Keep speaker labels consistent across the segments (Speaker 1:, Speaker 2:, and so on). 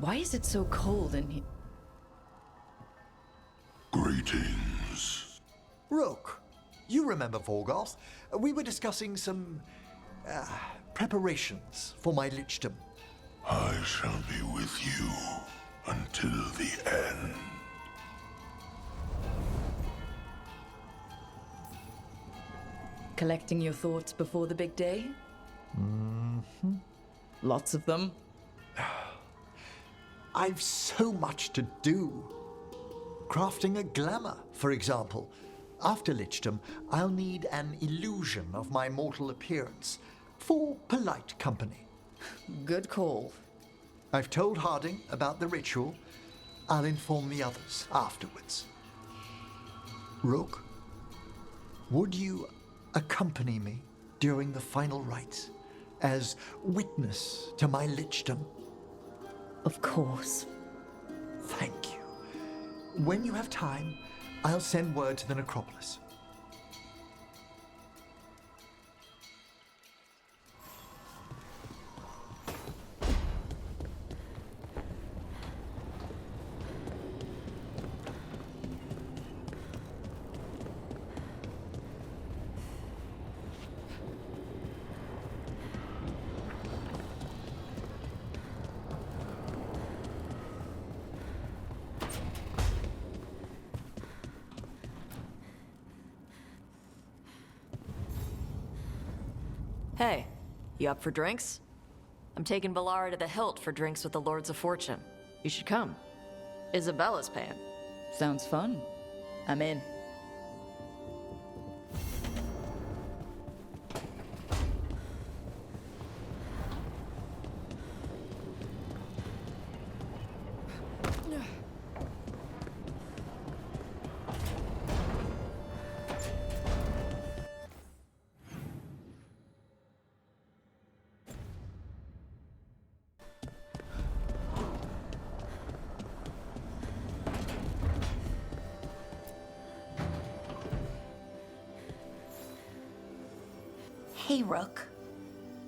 Speaker 1: Why is it so cold in here?
Speaker 2: Greetings.
Speaker 3: Rook, you remember Veilguard? We were discussing some preparations for my lichdom.
Speaker 2: I shall be with you until the end.
Speaker 1: Collecting your thoughts before the big day?
Speaker 3: Mm-hmm.
Speaker 1: Lots of them.
Speaker 3: I've so much to do. Crafting a glamour, for example. After lichdom, I'll need an illusion of my mortal appearance for polite company.
Speaker 1: Good call.
Speaker 3: I've told Harding about the ritual. I'll inform the others afterwards. Rook, would you accompany me during the final rites as witness to my lichdom?
Speaker 1: Of course.
Speaker 3: Thank you. When you have time, I'll send word to the necropolis.
Speaker 4: Hey, you up for drinks? I'm taking Valara to the Hilt for drinks with the Lords of Fortune. You should come. Isabella's paying.
Speaker 1: Sounds fun. I'm in.
Speaker 5: Hey, Rook.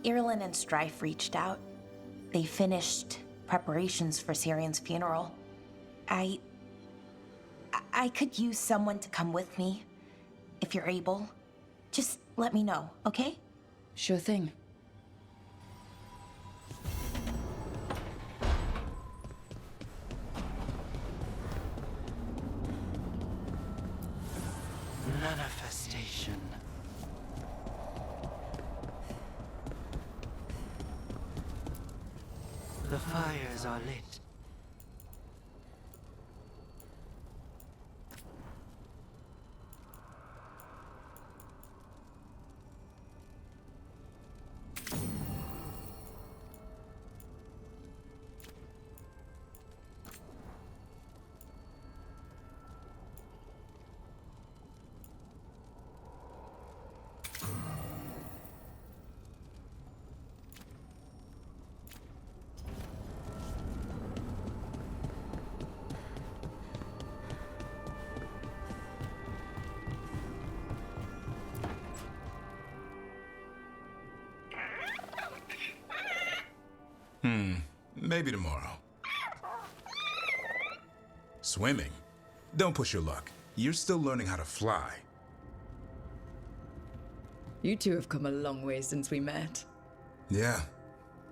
Speaker 5: Irlin and Strife reached out. They finished preparations for Syrian's funeral. I could use someone to come with me, if you're able. Just let me know, okay?
Speaker 1: Sure thing.
Speaker 6: Manifestation. The fires are lit.
Speaker 7: Maybe tomorrow. Swimming? Don't push your luck. You're still learning how to fly.
Speaker 1: You two have come a long way since we met.
Speaker 7: Yeah,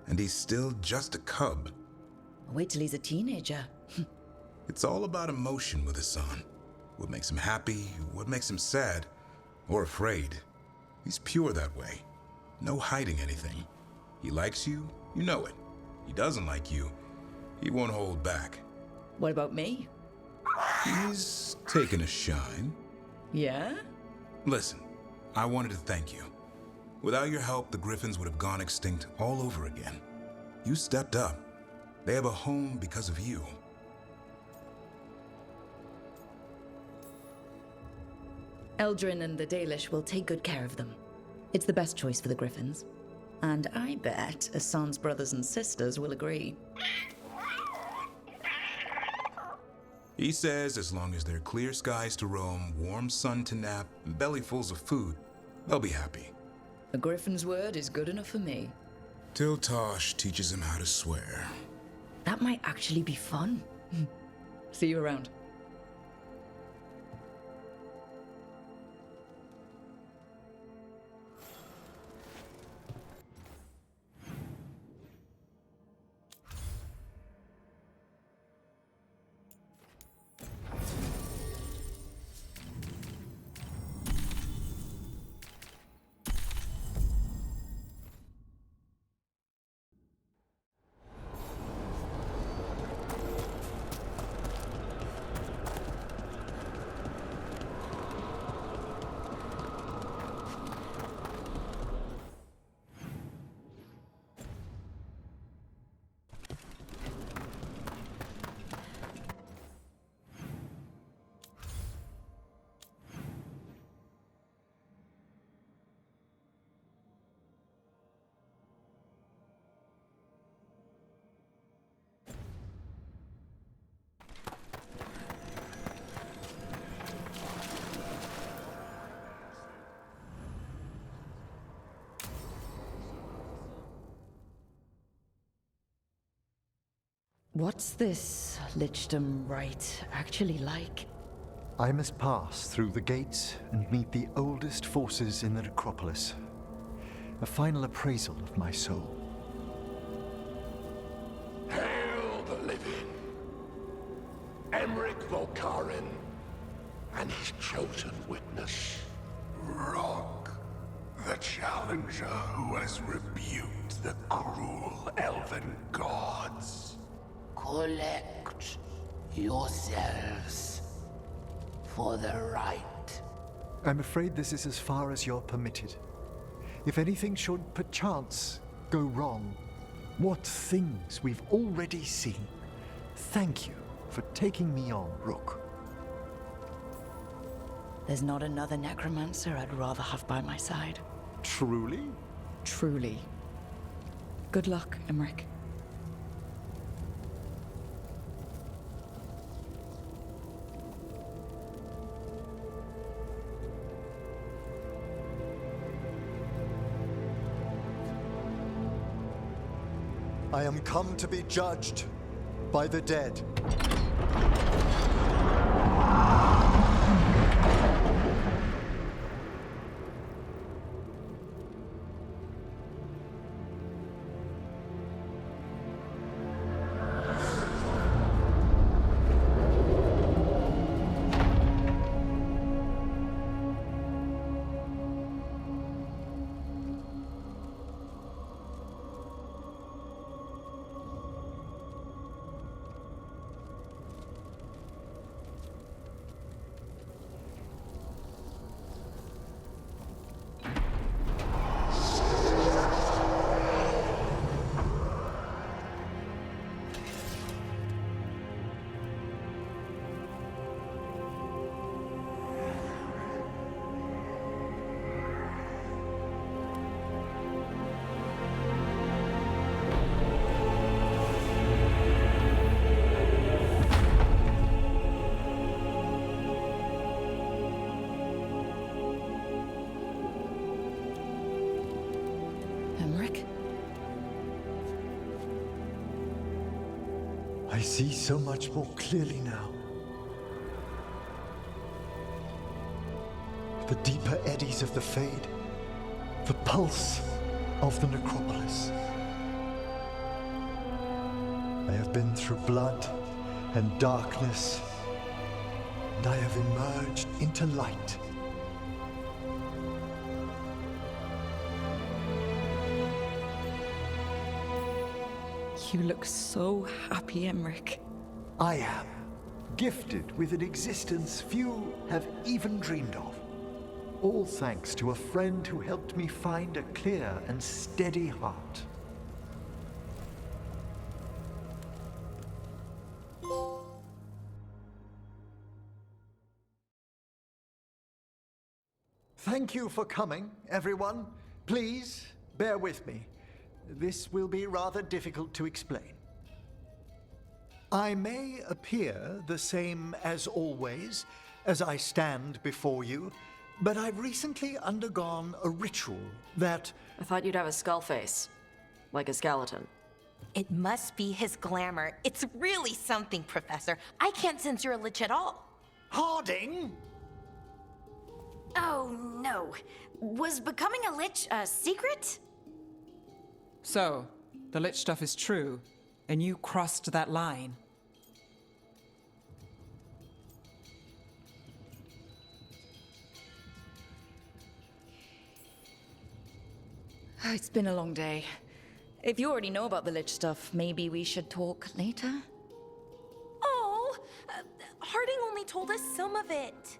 Speaker 7: and he's still just a cub.
Speaker 1: Wait till he's a teenager.
Speaker 7: It's all about emotion with his son. What makes him happy, what makes him sad, or afraid. He's pure that way. No hiding anything. He likes you, you know it. He doesn't like you, he won't hold back.
Speaker 1: What about me?
Speaker 7: He's taken a shine.
Speaker 1: Yeah?
Speaker 7: Listen, I wanted to thank you. Without your help, the Griffins would have gone extinct all over again. You stepped up. They have a home because of you.
Speaker 1: Eldrin and the Dalish will take good care of them. It's the best choice for the Griffins. And I bet Hassan's brothers and sisters will agree.
Speaker 7: He says as long as there are clear skies to roam, warm sun to nap, and bellyfuls of food, they'll be happy.
Speaker 1: A Griffin's word is good enough for me.
Speaker 7: Till Tosh teaches him how to swear.
Speaker 1: That might actually be fun. See you around. What's this Lichdom rite actually like?
Speaker 3: I must pass through the gates and meet the oldest forces in the necropolis. A final appraisal of my soul.
Speaker 2: Hail the living! Emmerich Volkaren and his chosen witness, Rock, the challenger who has rebuked the cruel elven gods.
Speaker 8: Collect yourselves for the right.
Speaker 3: I'm afraid this is as far as you're permitted. If anything should perchance go wrong, what things we've already seen. Thank you for taking me on, Rook.
Speaker 1: There's not another necromancer I'd rather have by my side.
Speaker 3: Truly?
Speaker 1: Truly. Good luck, Emmerich.
Speaker 3: I am come to be judged by the dead.
Speaker 1: Emmerich?
Speaker 3: I see so much more clearly now. The deeper eddies of the Fade, the pulse of the necropolis. I have been through blood and darkness, and I have emerged into light.
Speaker 1: You look so happy, Emmerich.
Speaker 3: I am gifted with an existence few have even dreamed of. All thanks to a friend who helped me find a clear and steady heart. Thank you for coming, everyone. Please, bear with me. This will be rather difficult to explain. I may appear the same as always, as I stand before you, but I've recently undergone a ritual that...
Speaker 4: I thought you'd have a skull face. Like a skeleton.
Speaker 5: It must be his glamour. It's really something, Professor. I can't sense you're a lich at all.
Speaker 3: Harding?
Speaker 9: Oh, no. Was becoming a lich a secret?
Speaker 10: So, the lich stuff is true, and you crossed that line.
Speaker 1: It's been a long day. If you already know about the lich stuff, maybe we should talk later?
Speaker 5: Oh, Harding only told us some of it.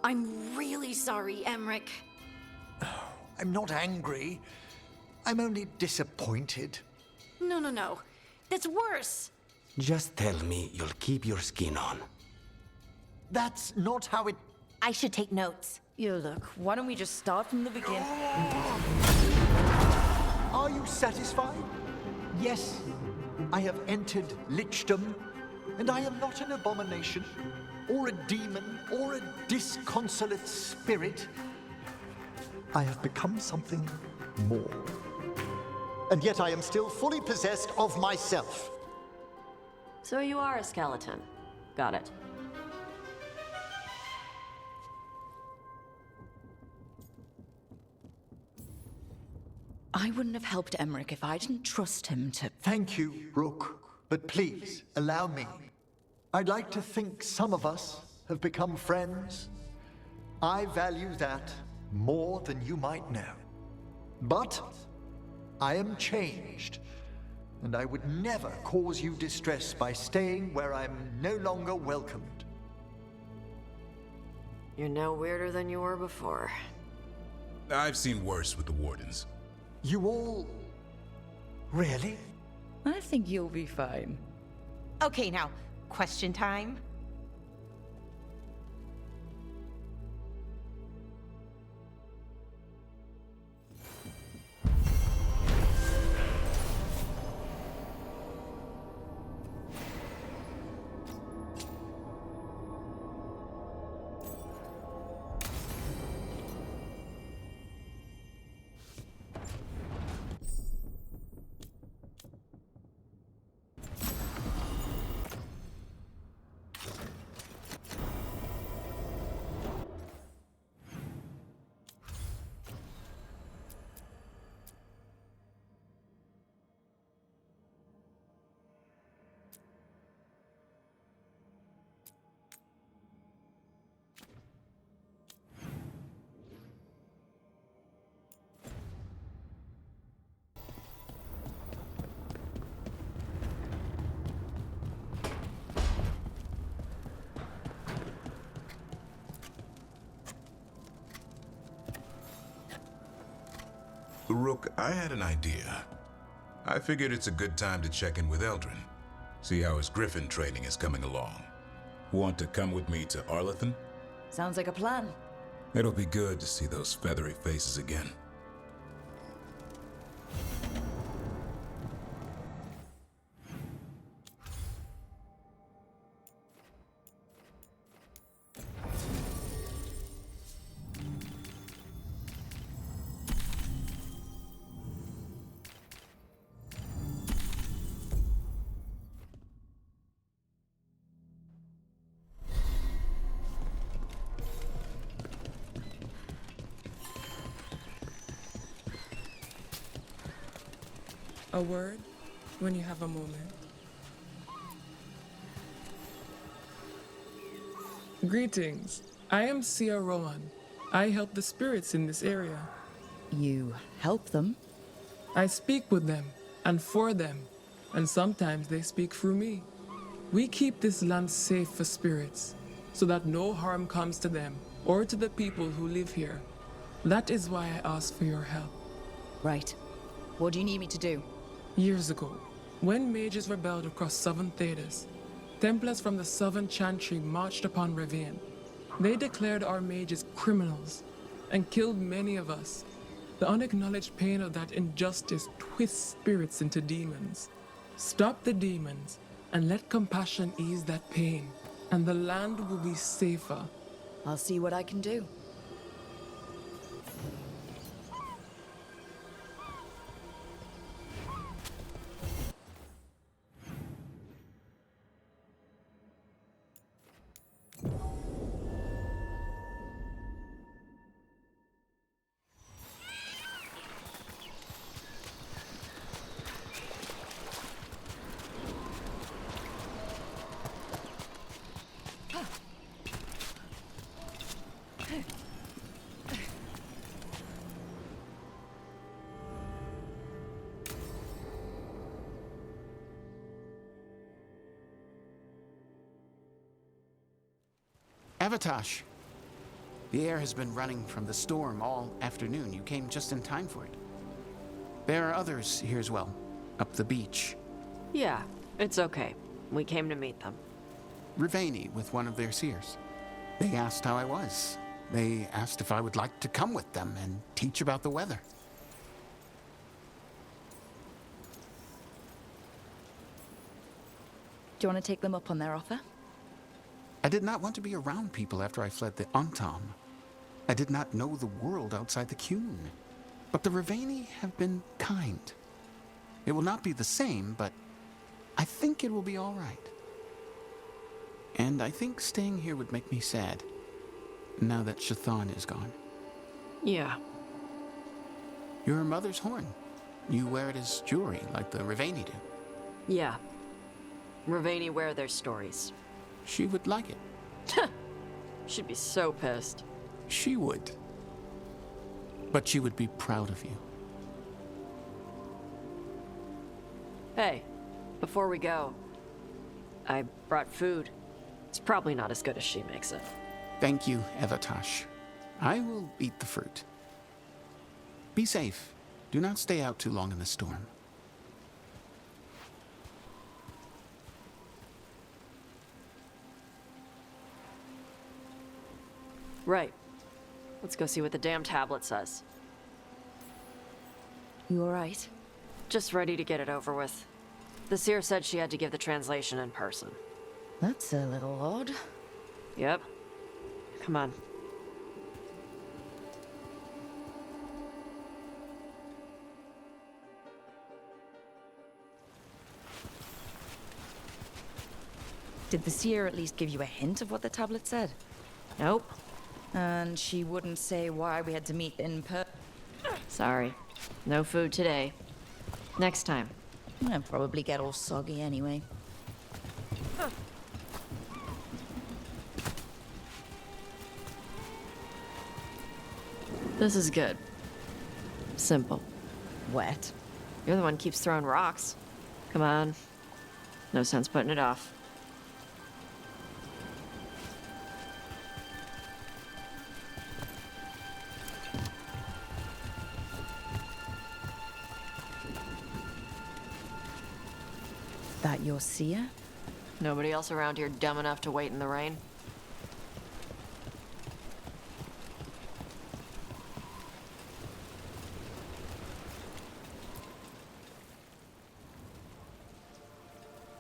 Speaker 9: I'm really sorry, Emmerich.
Speaker 3: I'm not angry. I'm only disappointed.
Speaker 9: No. That's worse.
Speaker 6: Just tell me you'll keep your skin on.
Speaker 3: That's not how it...
Speaker 5: I should take notes.
Speaker 1: Yeah, look, why don't we just start from the beginning?
Speaker 3: Are you satisfied? Yes, I have entered lichdom, and I am not an abomination, or a demon, or a disconsolate spirit. I have become something more. And yet I am still fully possessed of myself.
Speaker 4: So you are a skeleton. Got it.
Speaker 1: I wouldn't have helped Emmerich if I didn't trust him to...
Speaker 3: Thank you, Rook, but please allow me. I'd like to think some of us have become friends. I value that more than you might know. But I am changed, and I would never cause you distress by staying where I'm no longer welcomed.
Speaker 4: You're no weirder than you were before.
Speaker 7: I've seen worse with the Wardens.
Speaker 3: You all... really?
Speaker 1: I think you'll be fine.
Speaker 5: Okay, now, question time.
Speaker 7: Rook, I had an idea. I figured it's a good time to check in with Eldrin. See how his griffin training is coming along. Want to come with me to Arlathan?
Speaker 1: Sounds like a plan.
Speaker 7: It'll be good to see those feathery faces again.
Speaker 11: A word when you have a moment. Greetings. I am Sia Rowan. I help the spirits in this area.
Speaker 1: You help them?
Speaker 11: I speak with them and for them, and sometimes they speak through me. We keep this land safe for spirits, so that no harm comes to them or to the people who live here. That is why I ask for your help.
Speaker 1: Right. What do you need me to do?
Speaker 11: Years ago, when mages rebelled across southern Thedas, Templars from the southern Chantry marched upon Ravine. They declared our mages criminals and killed many of us. The unacknowledged pain of that injustice twists spirits into demons. Stop the demons and let compassion ease that pain, and the land will be safer.
Speaker 1: I'll see what I can do.
Speaker 12: Avatosh, the air has been running from the storm all afternoon. You came just in time for it. There are others here as well, up the beach.
Speaker 4: Yeah, it's okay. We came to meet them.
Speaker 12: Riveni with one of their seers. They asked how I was. They asked if I would like to come with them and teach about the weather.
Speaker 1: Do you want to take them up on their offer?
Speaker 12: I did not want to be around people after I fled the Untom. I did not know the world outside the Qun. But the Riveni have been kind. It will not be the same, but I think it will be all right. And I think staying here would make me sad, now that Shathan is gone.
Speaker 4: Yeah.
Speaker 12: Your mother's horn. You wear it as jewelry, like the Riveni do.
Speaker 4: Yeah. Riveni wear their stories.
Speaker 12: She would like it.
Speaker 4: She'd be so pissed.
Speaker 12: She would. But she would be proud of you.
Speaker 4: Hey, before we go, I brought food. It's probably not as good as she makes it.
Speaker 12: Thank you, Avatosh. I will eat the fruit. Be safe. Do not stay out too long in the storm.
Speaker 4: Right. Let's go see what the damn tablet says.
Speaker 1: You alright?
Speaker 4: Just ready to get it over with. The seer said she had to give the translation in person.
Speaker 1: That's a little odd.
Speaker 4: Yep. Come on.
Speaker 1: Did the seer at least give you a hint of what the tablet said?
Speaker 4: Nope.
Speaker 1: And she wouldn't say why we had to meet in person?
Speaker 4: Sorry. No food today. Next time.
Speaker 1: I'll probably get all soggy anyway.
Speaker 4: This is good. Simple.
Speaker 1: Wet.
Speaker 4: You're the one who keeps throwing rocks. Come on. No sense putting it off.
Speaker 1: That your seer?
Speaker 4: Nobody else around here dumb enough to wait in the rain?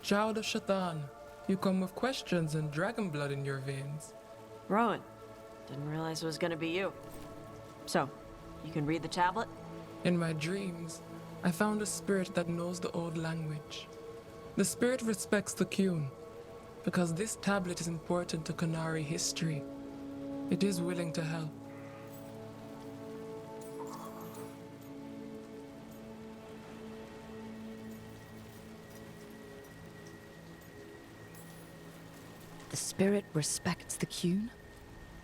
Speaker 11: Child of Shathan, you come with questions and dragon blood in your veins.
Speaker 4: Rowan. Didn't realize it was gonna be you. So, you can read the tablet?
Speaker 11: In my dreams, I found a spirit that knows the old language. The spirit respects the Qun, because this tablet is important to Qunari history. It is willing to help.
Speaker 1: The spirit respects the Qun?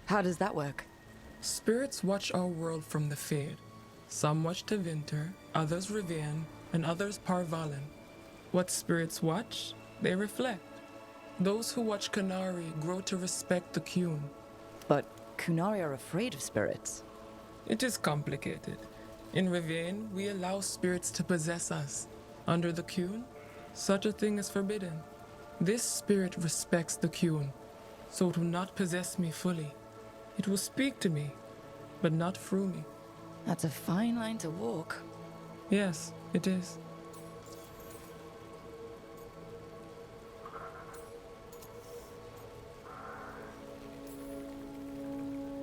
Speaker 1: How does that work?
Speaker 11: Spirits watch our world from the Fade. Some watch Tevinter, others Rivian, and others Parvalen. What spirits watch, they reflect. Those who watch Qunari grow to respect the Qun.
Speaker 1: But Qunari are afraid of spirits.
Speaker 11: It is complicated. In Rivian, we allow spirits to possess us. Under the Qun, such a thing is forbidden. This spirit respects the Qun, so it will not possess me fully. It will speak to me, but not through me.
Speaker 1: That's a fine line to walk.
Speaker 11: Yes, it is.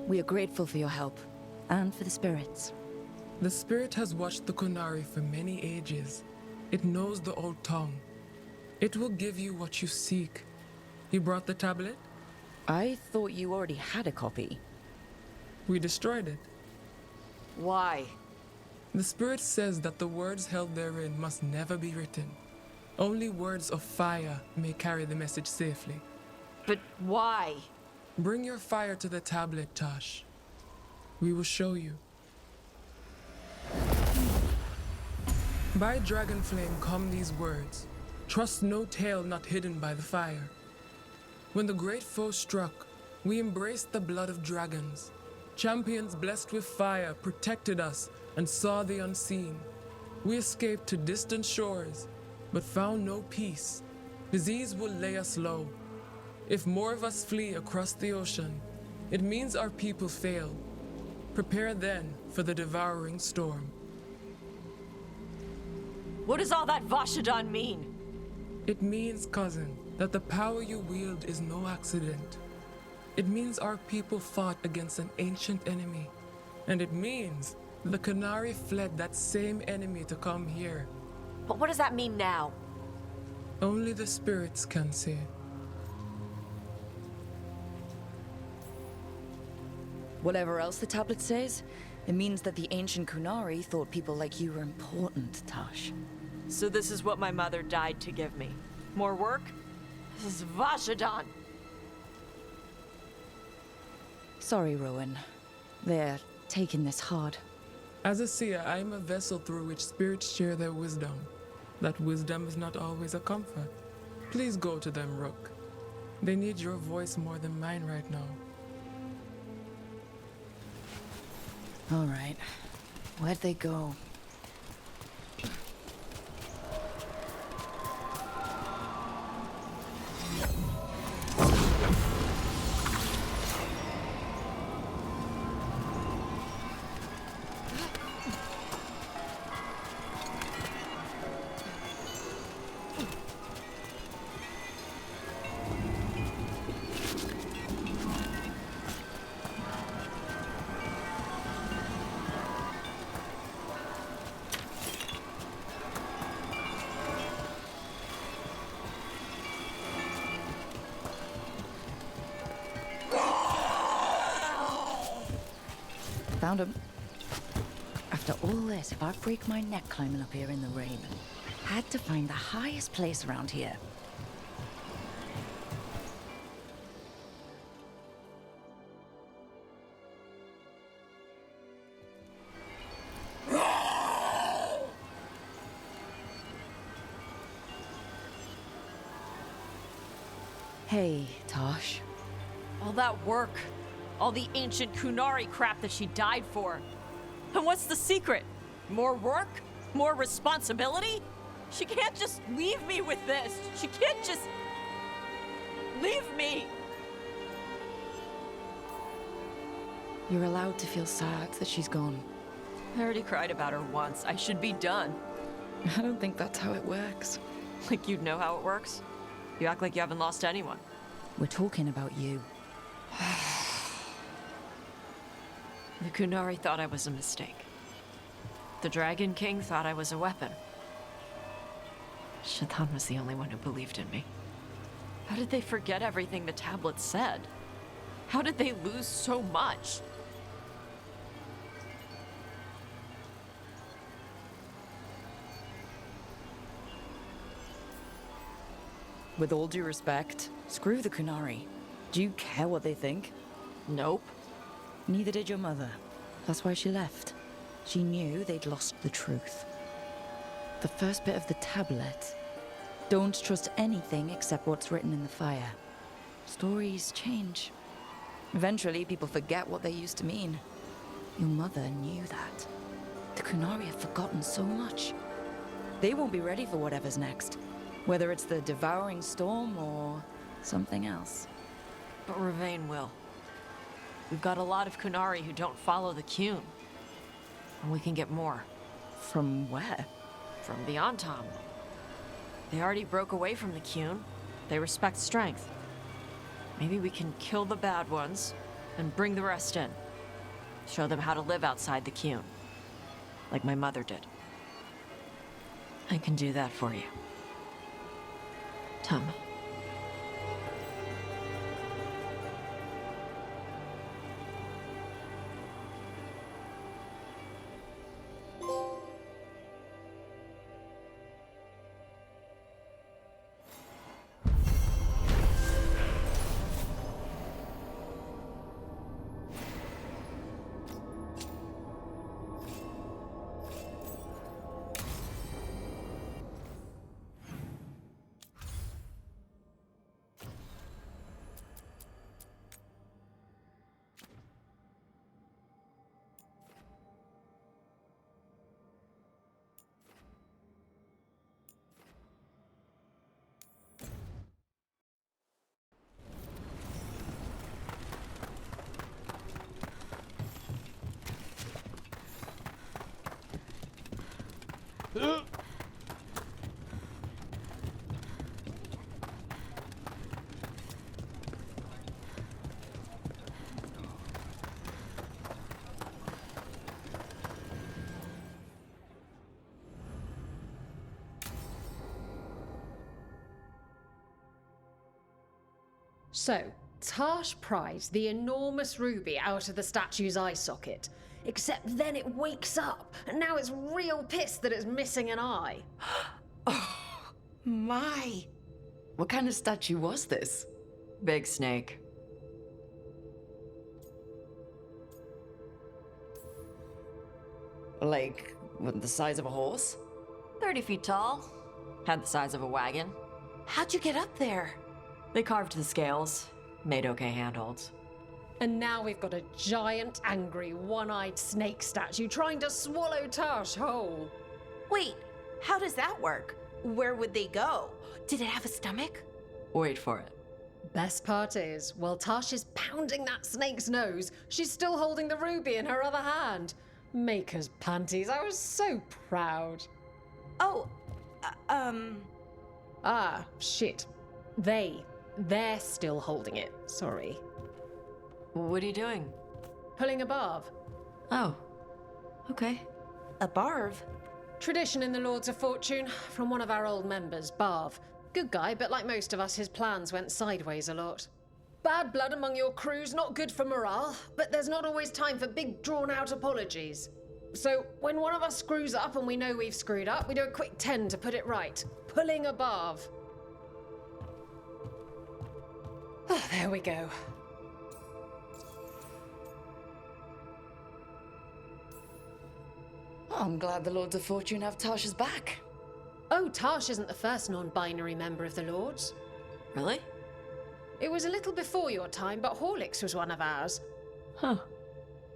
Speaker 1: We are grateful for your help, and for the spirits.
Speaker 11: The spirit has watched the Qunari for many ages. It knows the old tongue. It will give you what you seek. You brought the tablet?
Speaker 1: I thought you already had a copy.
Speaker 11: We destroyed it.
Speaker 4: Why?
Speaker 11: The spirit says that the words held therein must never be written. Only words of fire may carry the message safely.
Speaker 4: But why?
Speaker 11: Bring your fire to the tablet, Tosh. We will show you. By dragon flame come these words. Trust no tale not hidden by the fire. When the great foe struck, We embraced the blood of dragons. Champions blessed with fire protected us and saw the unseen. We escaped to distant shores, but found no peace. Disease will lay us low. If more of us flee across the ocean, it means our people fail. Prepare then for the devouring storm.
Speaker 4: What does all that Vashadan mean?
Speaker 11: It means, cousin, that the power you wield is no accident. It means our people fought against an ancient enemy. And it means the Qunari fled that same enemy to come here.
Speaker 4: But what does that mean now?
Speaker 11: Only the spirits can say.
Speaker 1: Whatever else the tablet says, it means that the ancient Qunari thought people like you were important, Tash.
Speaker 4: So this is what my mother died to give me. More work? This is Vashadan.
Speaker 1: Sorry, Rowan. They're taking this hard.
Speaker 11: As a seer, I am a vessel through which spirits share their wisdom. That wisdom is not always a comfort. Please go to them, Rook. They need your voice more than mine right now.
Speaker 1: All right. Where'd they go? Found him. After all this, if I break my neck climbing up here in the rain, had to find the highest place around here. Hey, Tosh.
Speaker 4: All that work. All the ancient Qunari crap that she died for. And what's the secret? More work? More responsibility? She can't just leave me with this. She can't just leave me.
Speaker 1: You're allowed to feel sad that she's gone.
Speaker 4: I already cried about her once. I should be done.
Speaker 1: I don't think that's how it works.
Speaker 4: Like you'd know how it works? You act like you haven't lost anyone.
Speaker 1: We're talking about you.
Speaker 4: The Qunari thought I was a mistake. The Dragon King thought I was a weapon. Shaitan was the only one who believed in me. How did they forget everything the tablet said? How did they lose so much?
Speaker 1: With all due respect, screw the Qunari. Do you care what they think?
Speaker 4: Nope.
Speaker 1: Neither did your mother. That's why she left. She knew they'd lost the truth. The first bit of the tablet. Don't trust anything except what's written in the fire. Stories change. Eventually, people forget what they used to mean. Your mother knew that. The Qunari have forgotten so much. They won't be ready for whatever's next. Whether it's the devouring storm or something else.
Speaker 4: But Ravain will. We've got a lot of Qunari who don't follow the Qun. And we can get more.
Speaker 1: From where?
Speaker 4: From the Antam. They already broke away from the Qun. They respect strength. Maybe we can kill the bad ones and bring the rest in. Show them how to live outside the Qun. Like my mother did. I can do that for you. Tom.
Speaker 13: So, Tarsh pries the enormous ruby out of the statue's eye socket. Except then it wakes up, and now it's real pissed that it's missing an eye.
Speaker 1: Oh, my. What kind of statue was this?
Speaker 4: Big snake.
Speaker 1: Like, the size of a horse?
Speaker 4: 30 feet tall. Had the size of a wagon.
Speaker 5: How'd you get up there?
Speaker 4: They carved the scales. Made okay handholds.
Speaker 13: And now we've got a giant, angry, one-eyed snake statue trying to swallow Tarsh whole.
Speaker 5: Wait, how does that work? Where would they go? Did it have a stomach?
Speaker 4: Wait for it.
Speaker 13: Best part is, while Tarsh is pounding that snake's nose, she's still holding the ruby in her other hand. Maker's panties, I was so proud.
Speaker 5: Oh,
Speaker 13: Ah, shit. They're still holding it, sorry.
Speaker 4: What are you doing?
Speaker 13: Pulling a barb.
Speaker 4: Oh, okay.
Speaker 5: A barb?
Speaker 13: Tradition in the Lords of Fortune, from one of our old members, Barv. Good guy, but like most of us, his plans went sideways a lot. Bad blood among your crew's not good for morale, but there's not always time for big, drawn-out apologies. So, when one of us screws up and we know we've screwed up, we do a quick 10 to put it right. Pulling a Barv. Oh, there we go.
Speaker 1: I'm glad the Lords of Fortune have Tasha's back.
Speaker 13: Oh, Tarsh isn't the first non-binary member of the Lords.
Speaker 4: Really?
Speaker 13: It was a little before your time, but Horlicks was one of ours.
Speaker 4: Huh.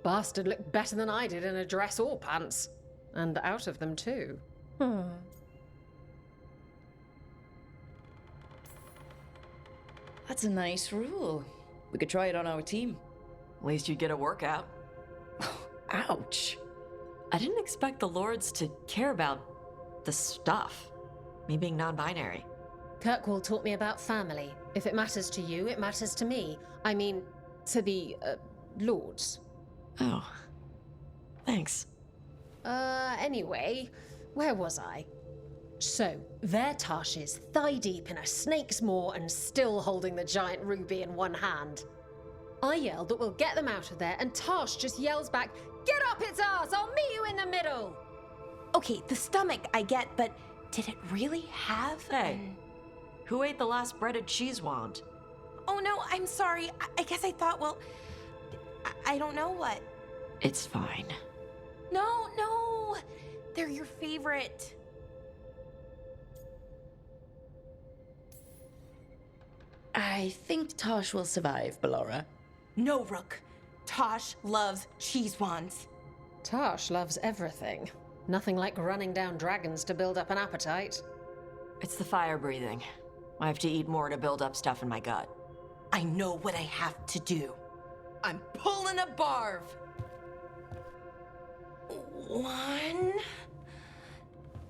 Speaker 13: Bastard looked better than I did in a dress or pants. And out of them, too.
Speaker 1: That's a nice rule. We could try it on our team.
Speaker 4: At least you'd get a workout.
Speaker 1: Ouch.
Speaker 4: I didn't expect the Lords to care about the stuff. Me being non-binary.
Speaker 13: Kirkwall taught me about family. If it matters to you, it matters to me. I mean, to the, Lords.
Speaker 4: Oh. Thanks.
Speaker 13: Anyway, where was I? So, there Tarsh is, thigh-deep in a snake's maw and still holding the giant ruby in one hand. I yelled that we'll get them out of there, and Tarsh just yells back, "Get up its arse! I'll meet you in the middle!"
Speaker 5: Okay, the stomach I get, but did it really have
Speaker 4: Hey, who ate the last breaded cheese wand?
Speaker 5: Oh no, I'm sorry. I guess I thought, well, I don't know what.
Speaker 4: It's fine.
Speaker 5: No, they're your favorite.
Speaker 1: I think Tosh will survive, Ballora.
Speaker 5: No, Rook. Tosh loves cheese wands.
Speaker 13: Tarsh loves everything. Nothing like running down dragons to build up an appetite.
Speaker 4: It's the fire breathing. I have to eat more to build up stuff in my gut.
Speaker 5: I know what I have to do. I'm pulling a barv. 1,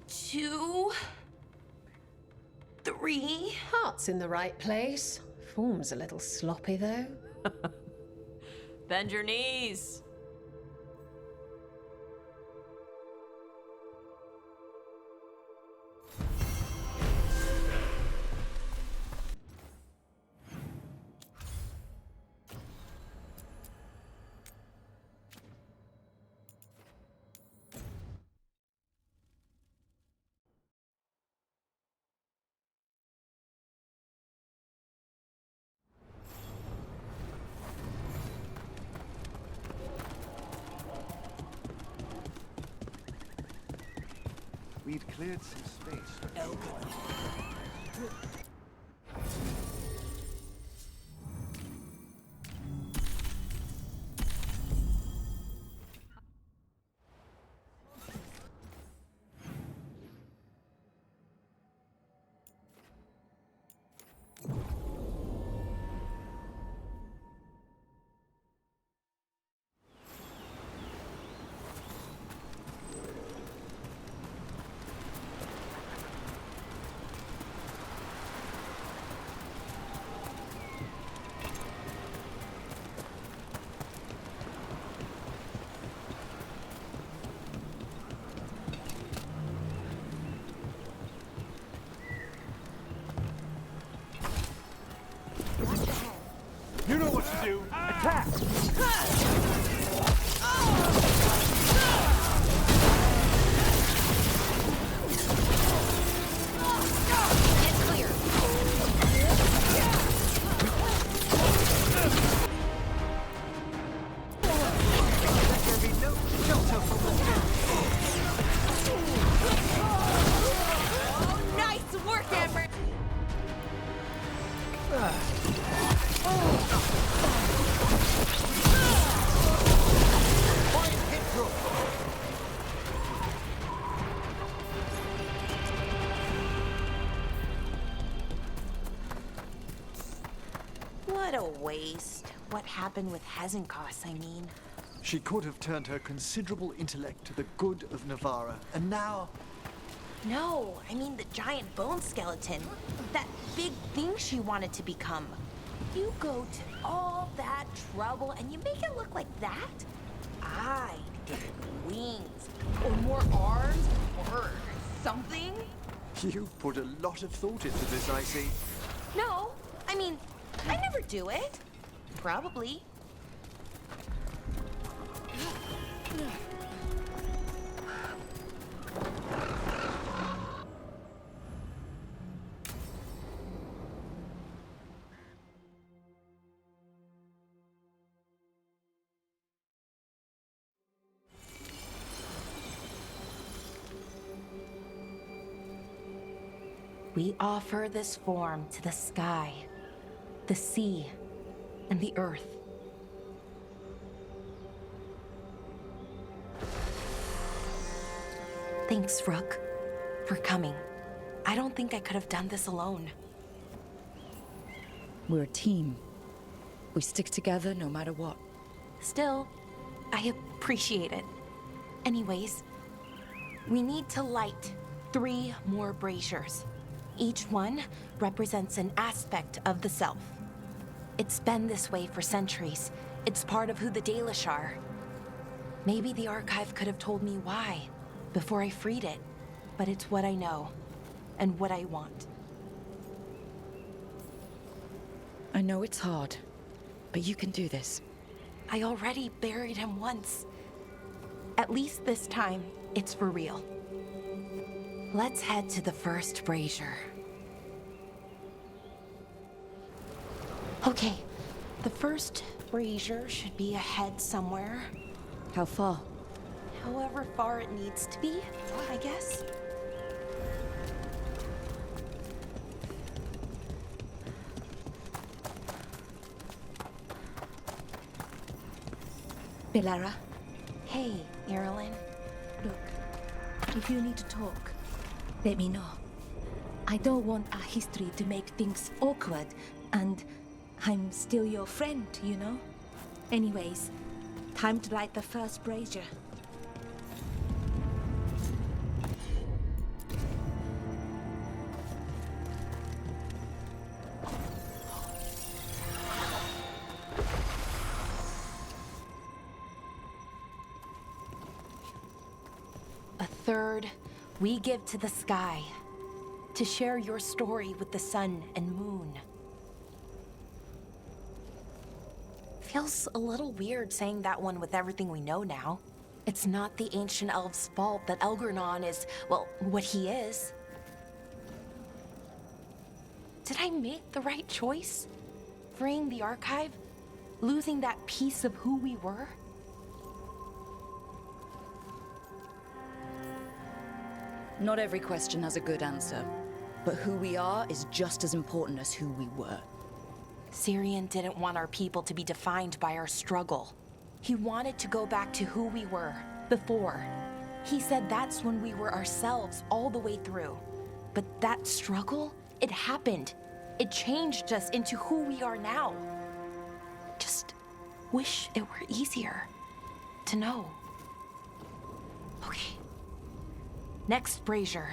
Speaker 5: 2, 3.
Speaker 13: Heart's in the right place. Form's a little sloppy, though.
Speaker 4: Bend your knees.
Speaker 14: We've cleared some space. to do. Attack!
Speaker 5: What a waste. What happened with Hezenkos, I mean?
Speaker 3: She could have turned her considerable intellect to the good of Navarra, and now...
Speaker 5: No, I mean the giant bone skeleton. That big thing she wanted to become. You go to all that trouble and you make it look like that? I'd get wings, or more arms, or something.
Speaker 3: You put a lot of thought into this, I see.
Speaker 5: No, I mean, I never do it. Probably. We offer this form to the sky, the sea, and the earth. Thanks, Rook, for coming. I don't think I could have done this alone.
Speaker 1: We're a team. We stick together no matter what.
Speaker 5: Still, I appreciate it. Anyways, we need to light 3 more braziers. Each one represents an aspect of the self. It's been this way for centuries. It's part of who the Dalish are. Maybe the archive could have told me why before I freed it, but it's what I know and what I want.
Speaker 1: I know it's hard, but you can do this.
Speaker 5: I already buried him once. At least this time, it's for real. Let's head to the first brazier. Okay, the first brazier should be ahead somewhere.
Speaker 1: How far?
Speaker 5: However far it needs to be, I guess.
Speaker 15: Belara,
Speaker 5: Hey, Irilyn.
Speaker 15: look, if you need to talk, let me know. I don't want our history to make things awkward, and I'm still your friend, you know? Anyways, time to light the first brazier.
Speaker 5: A third we give to the sky, to share your story with the sun and moon. Feels a little weird saying that one with everything we know now. It's not the ancient elves' fault that Elgernon is, well, what he is. Did I make the right choice? Freeing the archive? Losing that piece of who we were?
Speaker 1: Not every question has a good answer, but who we are is just as important as who we were.
Speaker 5: Syrian didn't want our people to be defined by our struggle. He wanted to go back to who we were before. He said that's when we were ourselves all the way through. But that struggle, it happened. It changed us into who we are now. Just wish it were easier to know. Okay. Next brazier.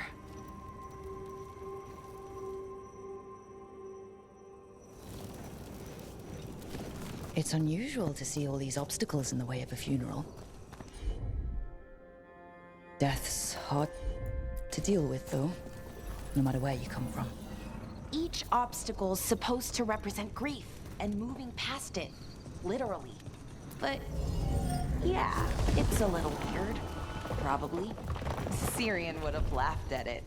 Speaker 1: It's unusual to see all these obstacles in the way of a funeral. Death's hard to deal with, though, no matter where you come from.
Speaker 5: Each obstacle's supposed to represent grief and moving past it, literally. But yeah, it's a little weird. Probably. Syrian would have laughed at it.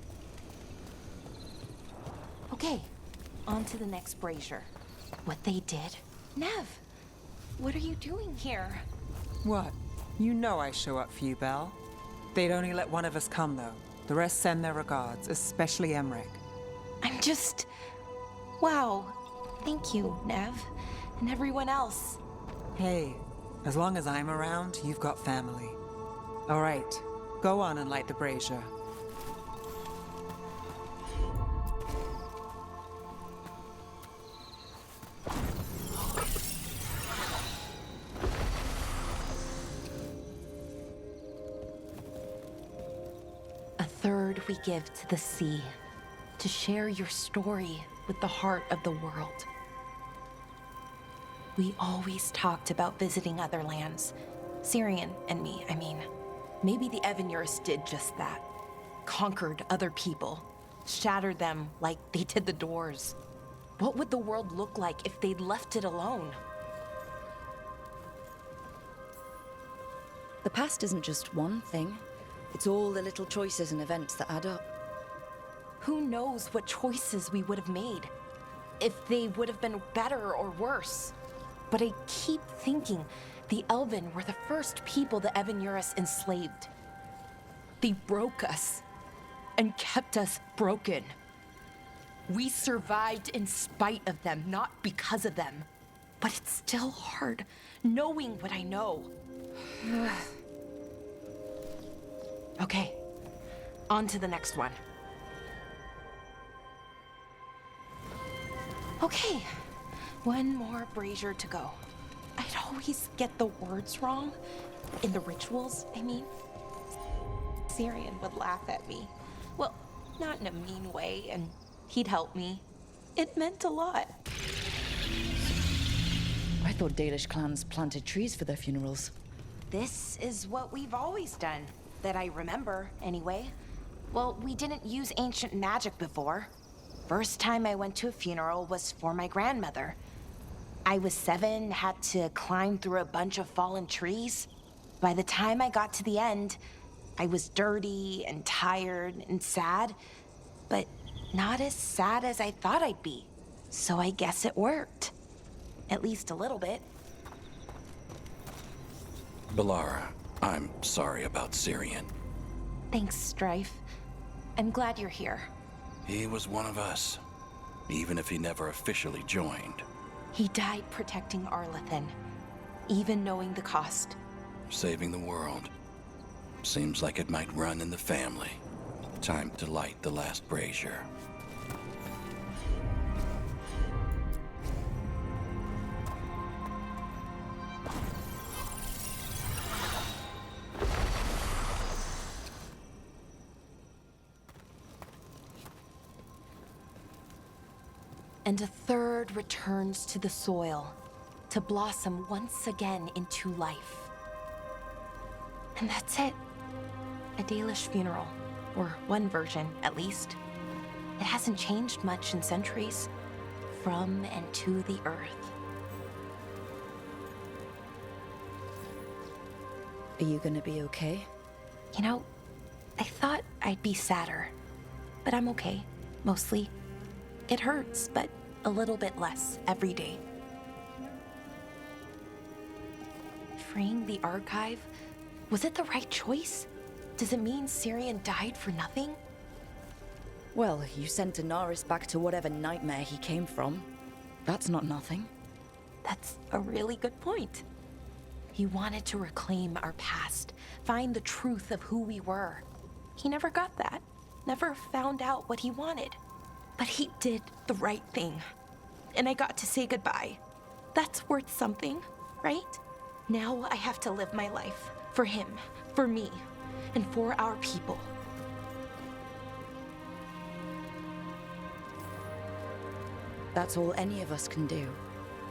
Speaker 5: Okay, on to the next brazier. What they did. Nev, what are you doing here?
Speaker 10: What? You know I show up for you, Belle. They'd only let one of us come, though. The rest send their regards, especially Emmerich.
Speaker 5: I'm just... Wow. Thank you, Nev. And everyone else.
Speaker 10: Hey, as long as I'm around, you've got family. All right, go on and light the brazier.
Speaker 5: A third we give to the sea, to share your story with the heart of the world. We always talked about visiting other lands. Syrian and me, I mean. Maybe the Evanurus did just that. Conquered other people. Shattered them like they did the Doors. What would the world look like if they'd left it alone?
Speaker 1: The past isn't just one thing. It's all the little choices and events that add up.
Speaker 5: Who knows what choices we would have made? If they would have been better or worse. But I keep thinking the Elven were the first people the Evanurus enslaved. They broke us and kept us broken. We survived in spite of them, not because of them. But it's still hard, knowing what I know. Okay, on to the next one. Okay, one more brazier to go. I'd always get the words wrong. In the rituals, I mean. Syrian would laugh at me. Well, not in a mean way, and he'd help me. It meant a lot.
Speaker 1: I thought Dalish clans planted trees for their funerals.
Speaker 5: This is what we've always done, that I remember, anyway. Well, we didn't use ancient magic before. First time I went to a funeral was for my grandmother. I was 7, had to climb through a bunch of fallen trees. By the time I got to the end, I was dirty and tired and sad, but not as sad as I thought I'd be. So I guess it worked. At least a little bit.
Speaker 16: Balara, I'm sorry about Syrian.
Speaker 5: Thanks, Strife. I'm glad you're here.
Speaker 16: He was one of us, even if he never officially joined.
Speaker 5: He died protecting Arlathan, even knowing the cost.
Speaker 16: Saving the world. Seems like it might run in the family. Time to light the last brazier.
Speaker 5: And a third returns to the soil, to blossom once again into life. And that's it. A Dalish funeral, or one version, at least. It hasn't changed much in centuries, from and to the earth.
Speaker 1: Are you gonna be okay?
Speaker 5: You know, I thought I'd be sadder, but I'm okay, mostly. It hurts, but a little bit less every day. Freeing the archive, was it the right choice? Does it mean Syrian died for nothing?
Speaker 1: Well, you sent Anaris back to whatever nightmare he came from. That's not nothing.
Speaker 5: That's a really good point. He wanted to reclaim our past, find the truth of who we were. He never got that, never found out what he wanted. But he did the right thing. And I got to say goodbye. That's worth something, right? Now I have to live my life. For him, for me, and for our people.
Speaker 1: That's all any of us can do.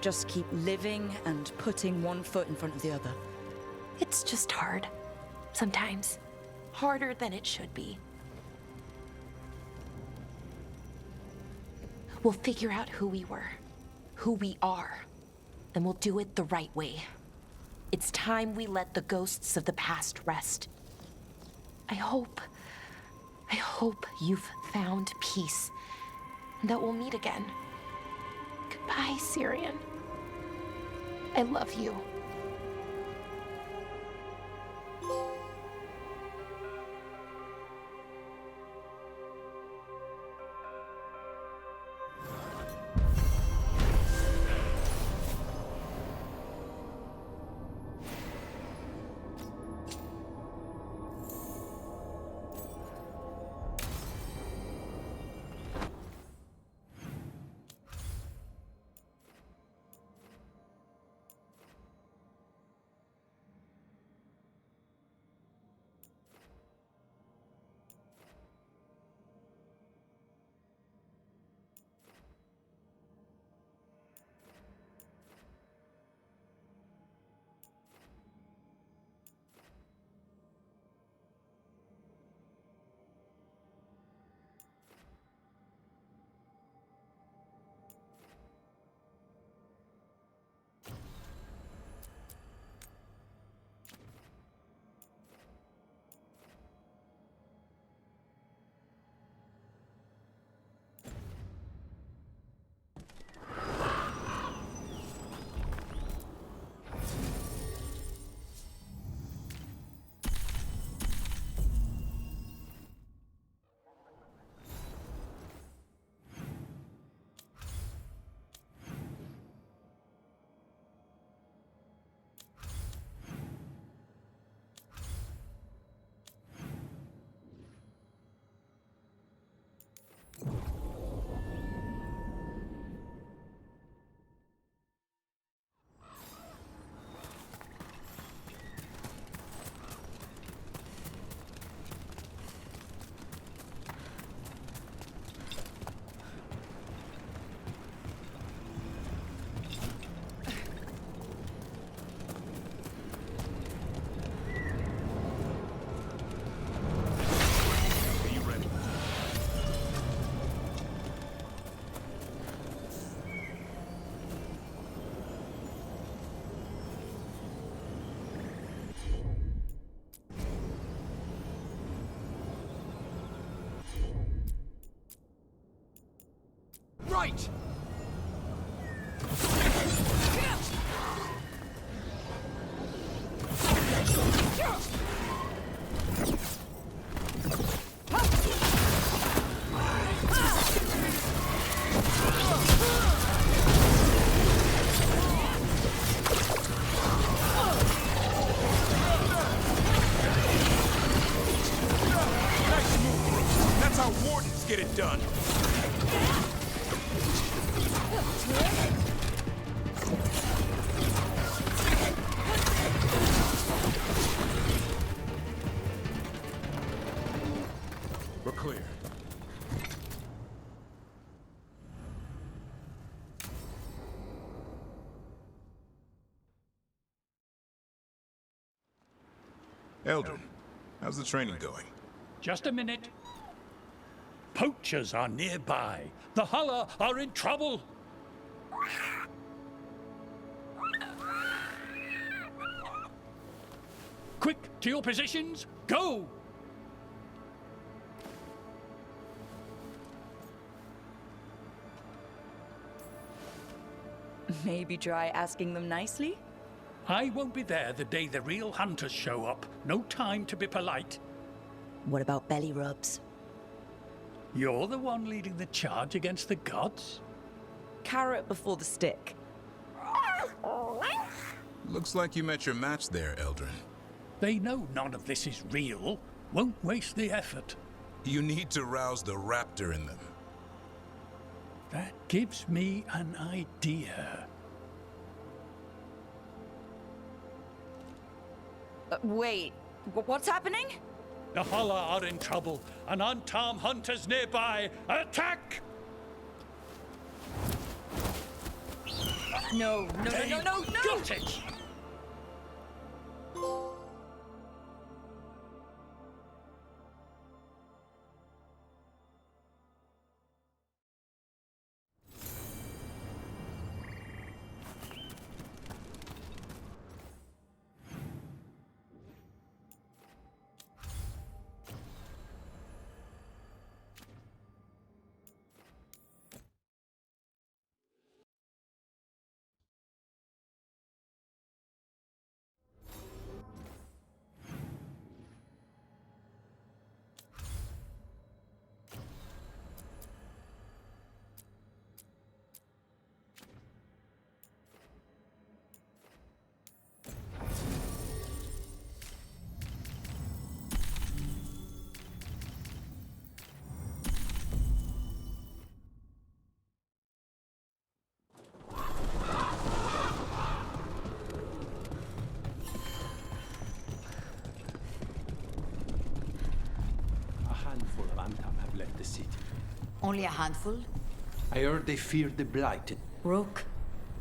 Speaker 1: Just keep living and putting one foot in front of the other.
Speaker 5: It's just hard. Sometimes. Harder than it should be. We'll figure out who we were, who we are, then we'll do it the right way. It's time we let the ghosts of the past rest. I hope you've found peace, and that we'll meet again. Goodbye, Syrian. I love you.
Speaker 17: Right!
Speaker 7: Nice move, Brooks. That's how wardens get it done. We're clear. Eldrin, how's the training going?
Speaker 18: Just a minute. Poachers are nearby. The Hulla are in trouble. Quick, to your positions. Go!
Speaker 1: Maybe try asking them nicely?
Speaker 18: I won't be there the day the real hunters show up. No time to be polite.
Speaker 1: What about belly rubs?
Speaker 18: You're the one leading the charge against the gods?
Speaker 1: Carrot before the stick.
Speaker 7: Looks like you met your match there, Eldrin.
Speaker 18: They know none of this is real. Won't waste the effort.
Speaker 7: You need to rouse the raptor in them.
Speaker 18: That gives me an idea.
Speaker 1: Wait, what's happening?
Speaker 18: The Hulla are in trouble. An unarmed hunters nearby. Attack!
Speaker 1: No.
Speaker 18: Got it!
Speaker 19: city?
Speaker 20: Only a handful?
Speaker 19: I heard they feared the Blighted.
Speaker 20: Rook,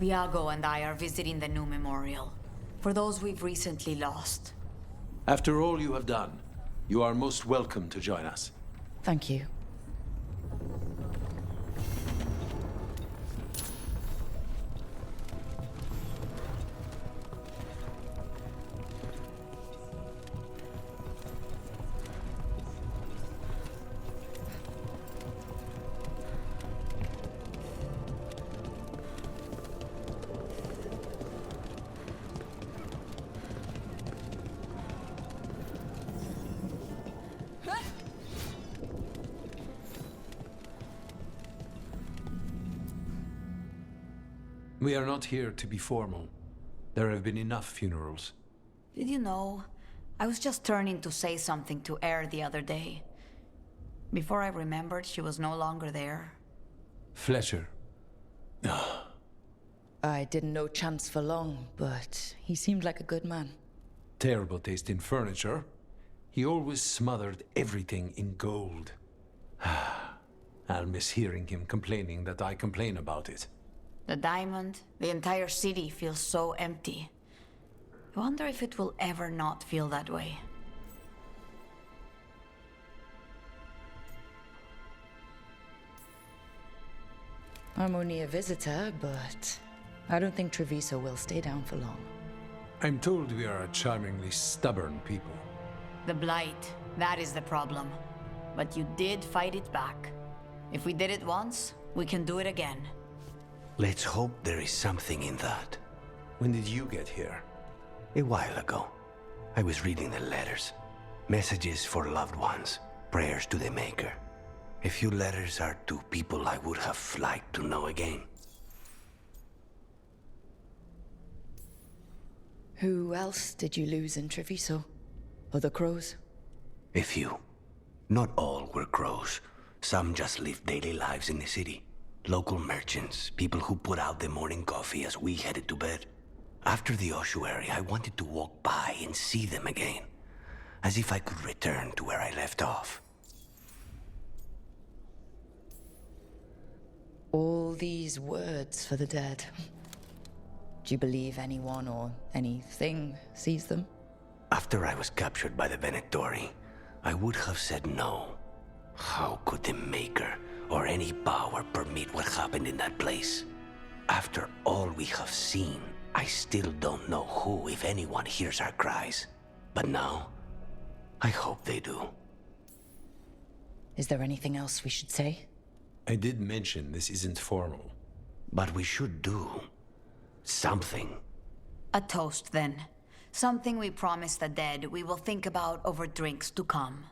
Speaker 20: Viago and I are visiting the new memorial. For those we've recently lost.
Speaker 19: After all you have done, you are most welcome to join us.
Speaker 1: Thank you.
Speaker 19: We are not here to be formal. There have been enough funerals.
Speaker 20: Did you know? I was just turning to say something to Air the other day. Before I remembered, she was no longer there.
Speaker 19: Fletcher.
Speaker 1: I didn't know Chance for long, but he seemed like a good man.
Speaker 19: Terrible taste in furniture. He always smothered everything in gold. I'll miss hearing him complaining that I complain about it.
Speaker 20: The diamond, the entire city feels so empty. I wonder if it will ever not feel that way.
Speaker 1: I'm only a visitor, but I don't think Treviso will stay down for long.
Speaker 19: I'm told we are a charmingly stubborn people.
Speaker 20: The Blight, that is the problem. But you did fight it back. If we did it once, we can do it again.
Speaker 6: Let's hope there is something in that.
Speaker 19: When did you get here?
Speaker 6: A while ago. I was reading the letters. Messages for loved ones. Prayers to the Maker. A few letters are to people I would have liked to know again.
Speaker 1: Who else did you lose in Treviso? Other crows?
Speaker 6: A few. Not all were crows. Some just lived daily lives in the city. Local merchants, people who put out the morning coffee as we headed to bed. After the ossuary, I wanted to walk by and see them again. As if I could return to where I left off.
Speaker 1: All these words for the dead. Do you believe anyone or anything sees them?
Speaker 6: After I was captured by the Venatori, I would have said no. How could the Maker or any power permit what happened in that place? After all we have seen, I still don't know who, if anyone, hears our cries. But now, I hope they do.
Speaker 1: Is there anything else we should say?
Speaker 19: I did mention this isn't formal.
Speaker 6: But we should do something.
Speaker 20: A toast, then. Something we promise the dead we will think about over drinks to come.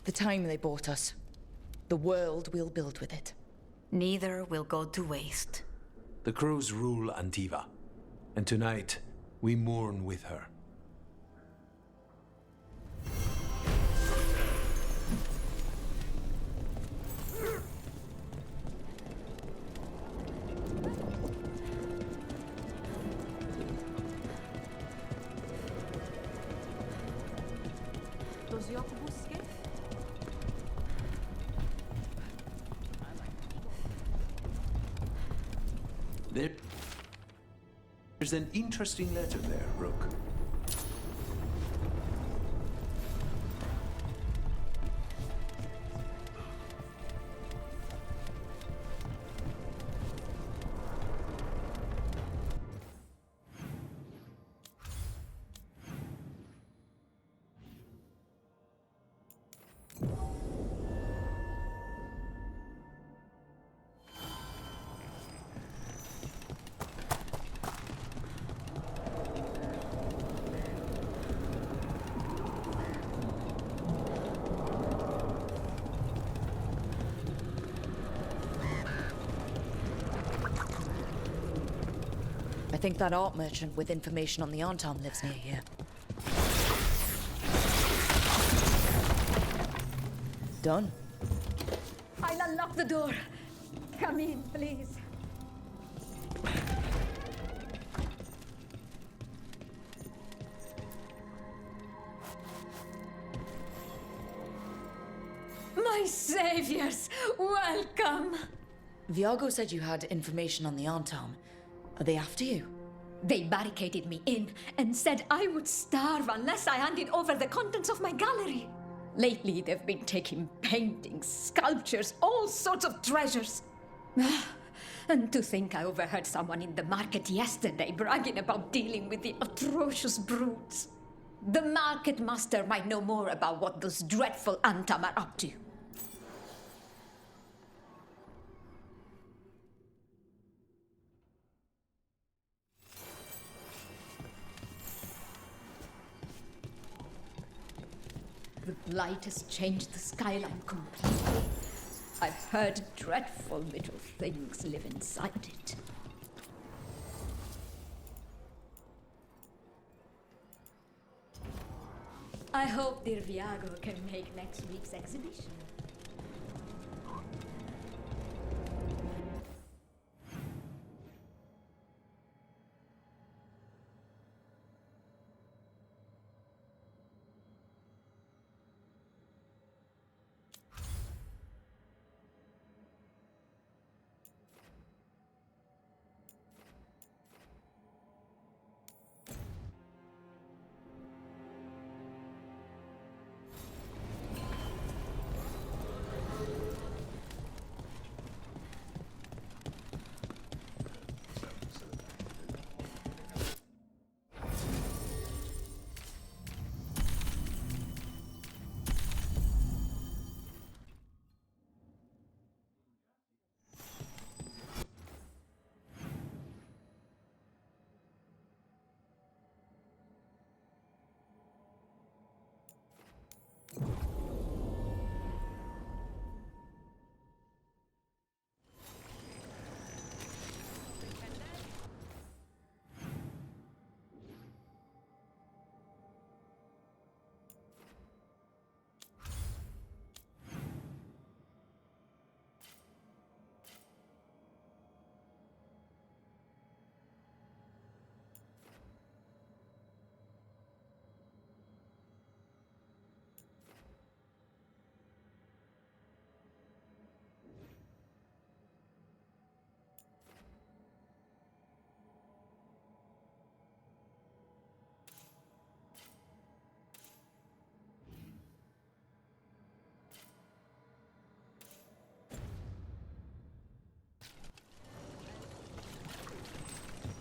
Speaker 1: The time they bought us. The world we'll build with it.
Speaker 20: Neither will go to waste.
Speaker 19: The crows rule Antiva, and tonight we mourn with her. There's an interesting letter there, Rook.
Speaker 1: I think that art merchant with information on the Arntom lives near here. Done.
Speaker 15: I'll unlock the door. Come in, please. saviors, welcome!
Speaker 1: Viago said you had information on the Antam. Are they after you?
Speaker 15: They barricaded me in and said I would starve unless I handed over the contents of my gallery. Lately, they've been taking paintings, sculptures, all sorts of treasures. And to think I overheard someone in the market yesterday bragging about dealing with the atrocious brutes. The market master might know more about what those dreadful Antam are up to. The light has changed the skyline completely. I've heard dreadful little things live inside it. I hope dear Viago can make next week's exhibition.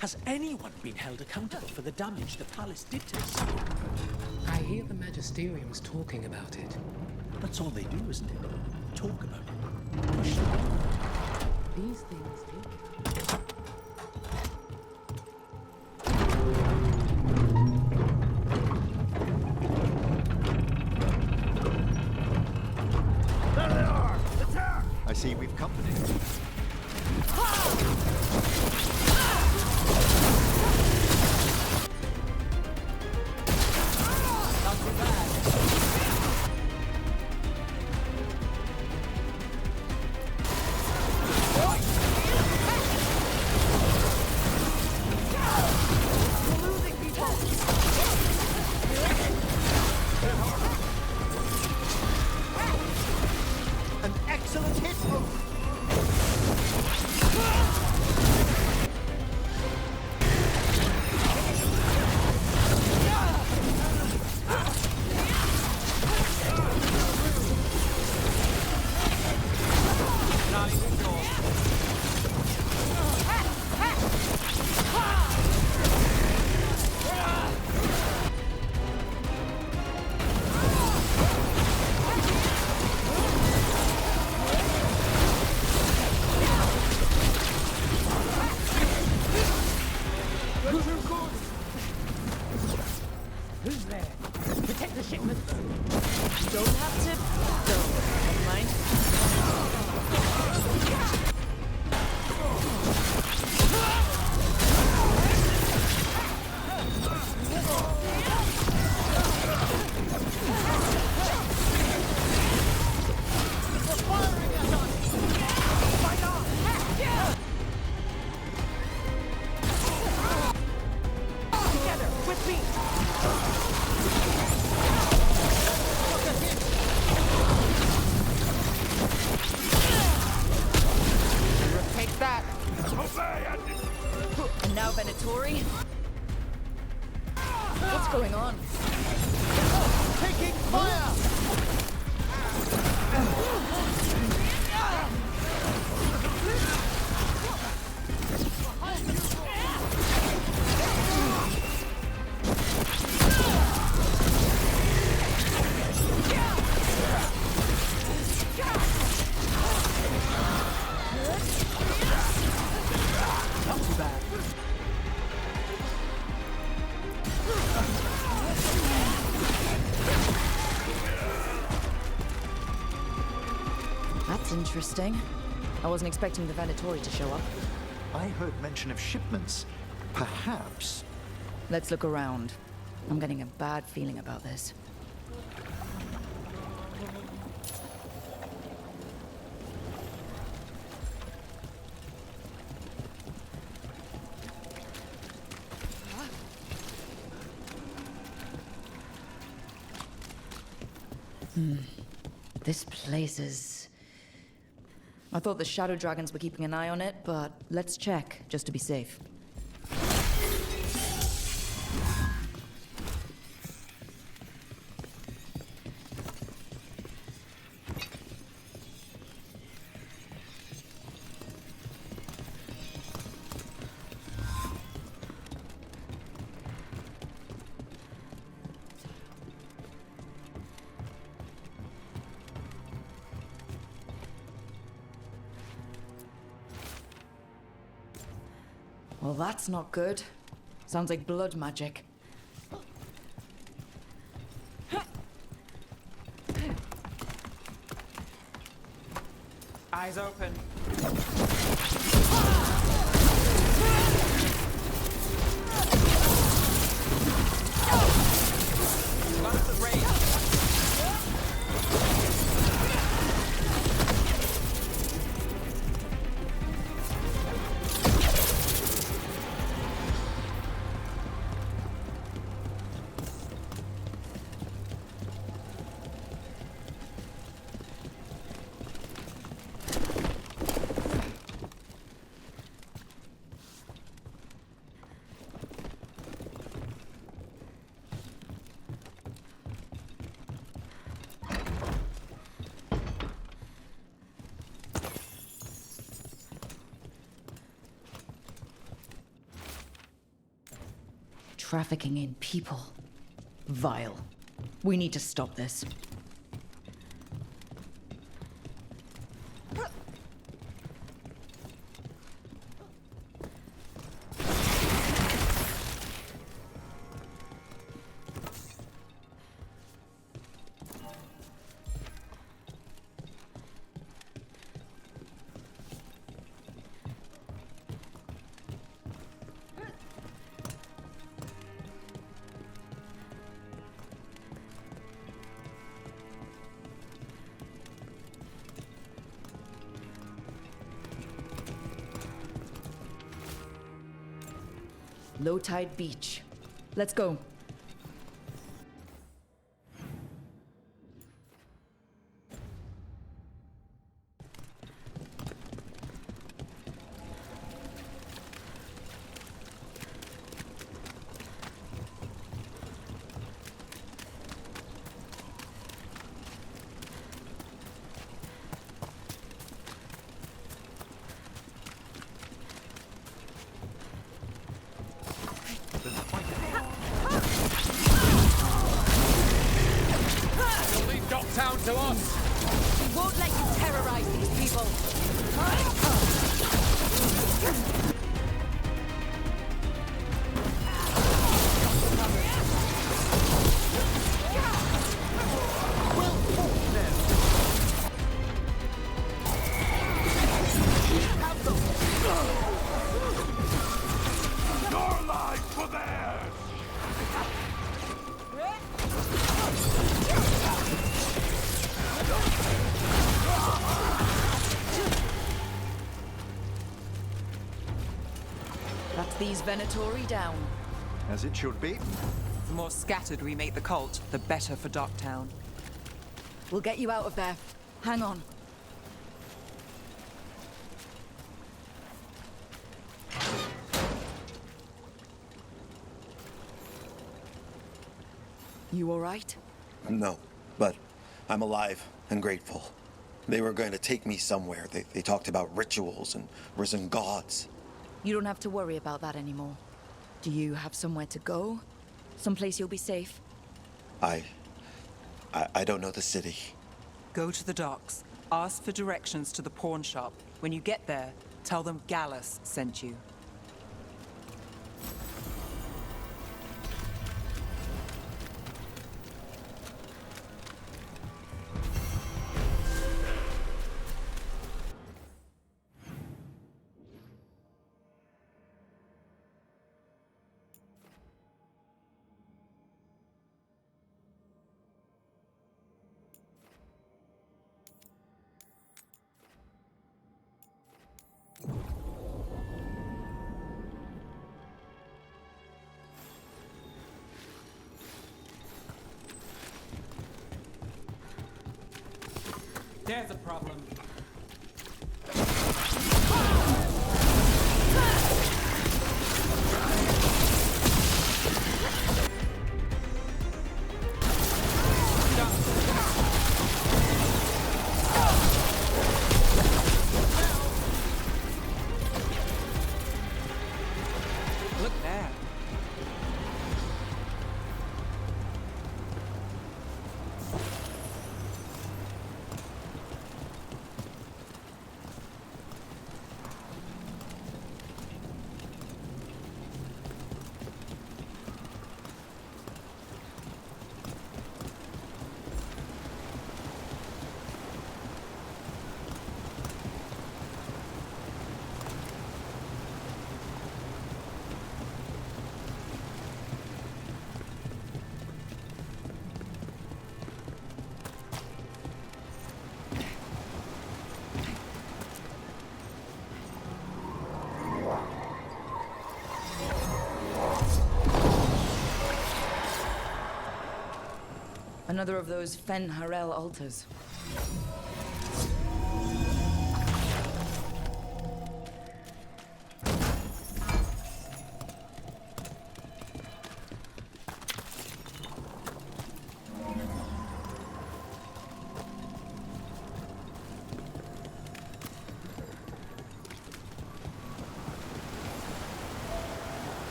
Speaker 21: Has anyone been held accountable for the damage the palace did to us?
Speaker 22: I hear the Magisterium's talking about it.
Speaker 21: That's all they do, isn't it? Talk about it. Push it.
Speaker 22: These things take
Speaker 3: There they are! Attack! I see we've company. An excellent hit move!
Speaker 21: Who's there? Protect the shipment.
Speaker 4: Don't have to. No, never mind.
Speaker 1: And now Venatori? What's going on?
Speaker 17: Taking fire!
Speaker 21: Not too bad.
Speaker 1: That's interesting. I wasn't expecting the Venatori to show up.
Speaker 3: I heard mention of shipments. Perhaps.
Speaker 1: Let's look around. I'm getting a bad feeling about this. This place is... I thought the Shadow Dragons were keeping an eye on it, but let's check, just to be safe. Well, that's not good. Sounds like blood magic.
Speaker 10: Eyes open. Guns at range.
Speaker 1: Trafficking in people. Vile. We need to stop this. Low tide beach. Let's go.
Speaker 17: You'll leave Docktown to us!
Speaker 1: We won't let you terrorize these people!
Speaker 17: Your lives for theirs!
Speaker 1: That's these Venatori down.
Speaker 3: As it should be.
Speaker 10: The more scattered we make the cult, the better for Docktown.
Speaker 1: We'll get you out of there. Hang on. You all right?
Speaker 2: No, but I'm alive and grateful. They were going to take me somewhere. They talked about rituals and risen gods.
Speaker 1: You don't have to worry about that anymore. Do you have somewhere to go? Someplace you'll be safe?
Speaker 2: I don't know the city.
Speaker 10: Go to the docks. Ask for directions to the pawn shop. When you get there, tell them Gallus sent you. There's a problem. Look there.
Speaker 1: Another of those Fen Harel altars.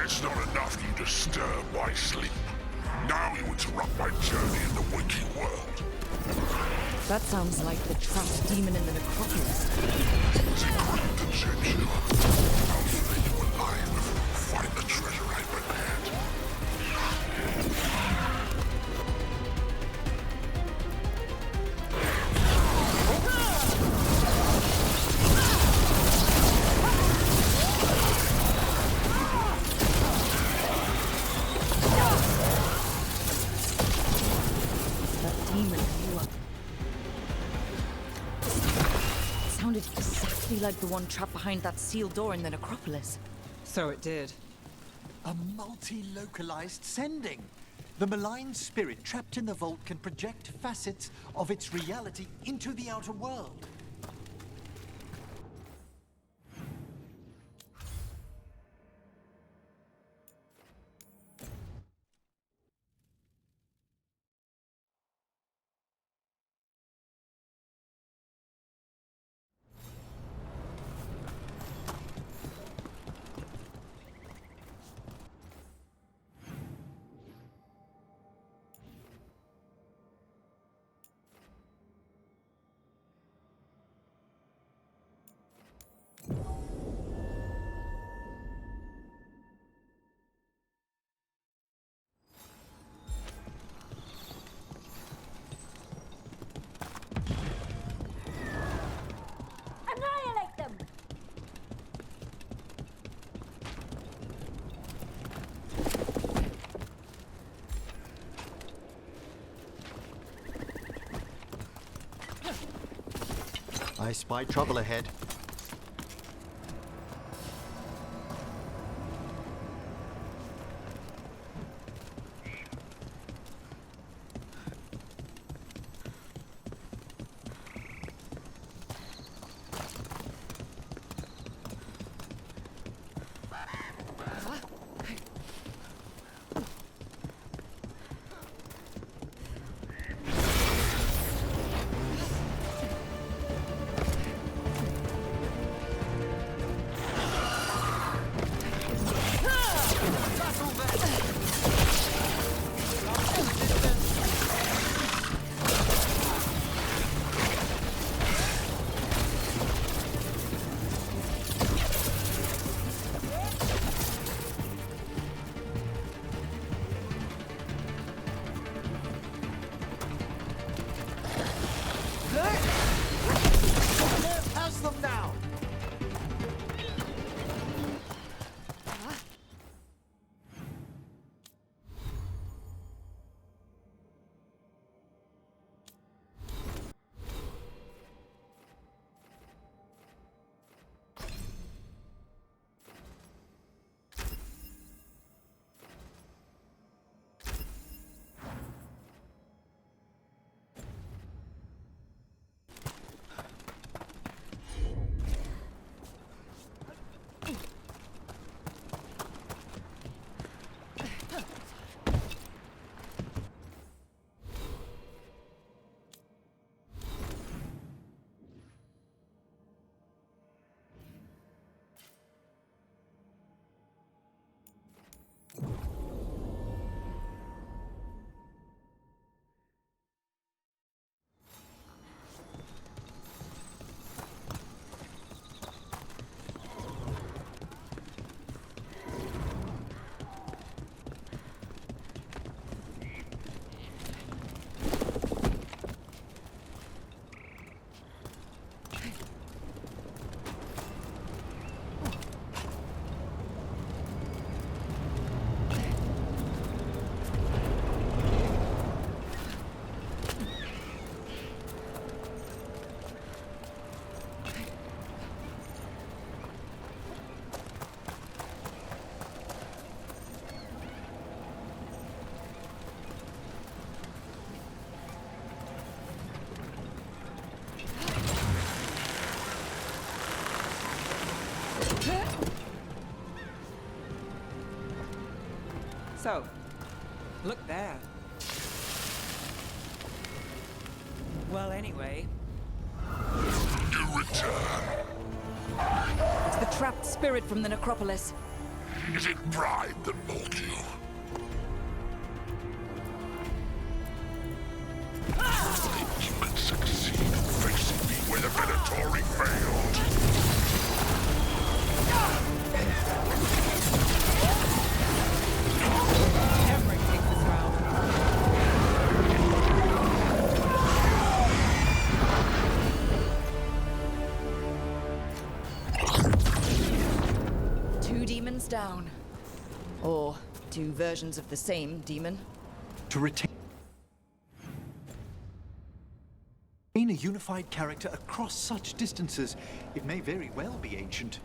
Speaker 17: It's not enough you disturb my sleep. Now you interrupt my journey in the waking world.
Speaker 1: That sounds like the trapped demon in the necropolis.
Speaker 17: Was it cruel to judge you? I'll flay you alive before you find the treasure I prepared.
Speaker 1: Sounded exactly like the one trapped behind that sealed door in the necropolis.
Speaker 10: So it did.
Speaker 3: A multi-localized sending. The malign spirit trapped in the vault can project facets of its reality into the outer world. I spy trouble ahead. Pass them now!
Speaker 10: So, look there. Well, anyway.
Speaker 17: You return.
Speaker 1: It's the trapped spirit from the necropolis.
Speaker 17: Is it pride that balked you? You can succeed facing me where the Venatori failed.
Speaker 1: Two demons down. Or two versions of the same demon.
Speaker 3: To retain a unified character across such distances, it may very well be ancient.